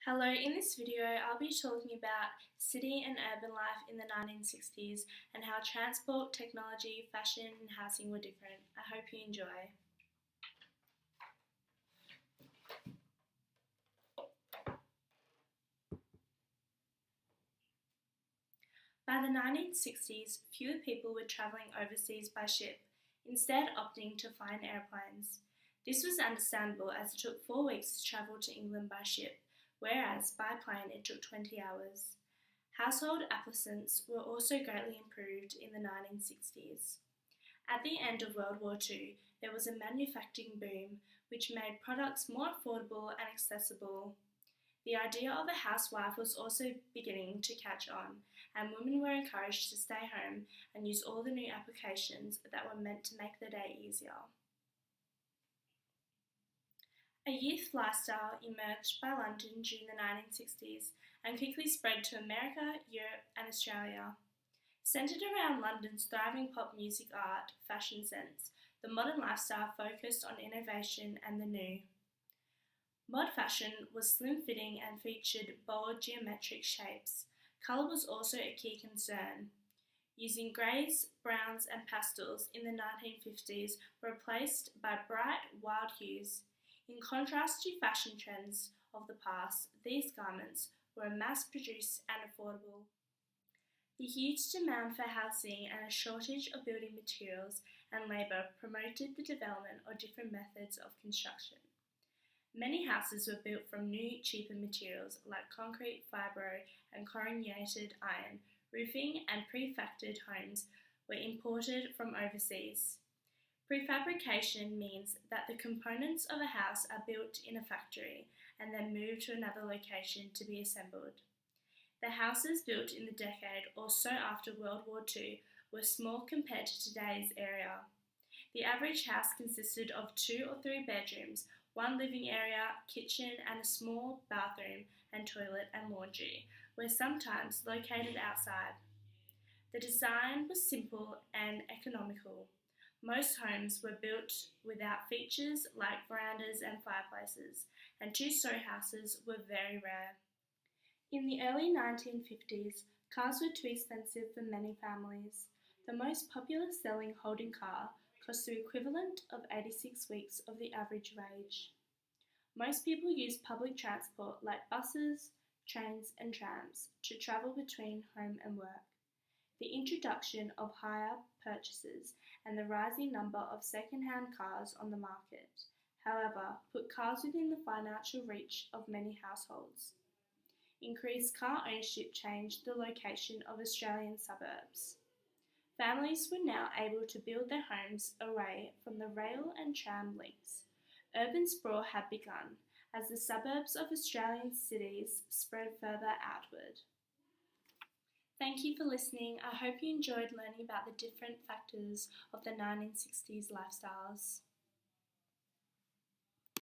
Hello, in this video I'll be talking about city and urban life in the 1960s and how transport, technology, fashion and housing were different. I hope you enjoy. By the 1960s, fewer people were travelling overseas by ship, instead opting to fly in airplanes. This was understandable as it took 4 weeks to travel to England by ship, whereas by plane it took 20 hours. Household appliances were also greatly improved in the 1960s. At the end of World War II, there was a manufacturing boom which made products more affordable and accessible. The idea of a housewife was also beginning to catch on, and women were encouraged to stay home and use all the new applications that were meant to make their day easier. A youth lifestyle emerged by London during the 1960s and quickly spread to America, Europe and Australia. Centred around London's thriving pop music, art, fashion sense, the modern lifestyle focused on innovation and the new. Mod fashion was slim-fitting and featured bold geometric shapes. Colour was also a key concern. Using greys, browns and pastels in the 1950s were replaced by bright, wild hues. In contrast to fashion trends of the past, these garments were mass-produced and affordable. The huge demand for housing and a shortage of building materials and labour promoted the development of different methods of construction. Many houses were built from new, cheaper materials like concrete, fibro and corrugated iron. Roofing and prefactored homes were imported from overseas. Prefabrication means that the components of a house are built in a factory and then moved to another location to be assembled. The houses built in the decade or so after World War II were small compared to today's area. The average house consisted of 2 or 3 bedrooms, 1 living area, kitchen and a small bathroom and toilet and laundry, were sometimes located outside. The design was simple and economical. Most homes were built without features like verandas and fireplaces, and 2-story houses were very rare. In the early 1950s, cars were too expensive for many families. The most popular selling Holden car cost the equivalent of 86 weeks of the average wage. Most people used public transport like buses, trains and trams to travel between home and work. The introduction of hire purchases and the rising number of second-hand cars on the market, however, put cars within the financial reach of many households. Increased car ownership changed the location of Australian suburbs. Families were now able to build their homes away from the rail and tram links. Urban sprawl had begun as the suburbs of Australian cities spread further outward. Thank you for listening. I hope you enjoyed learning about the different factors of the 1960s lifestyles.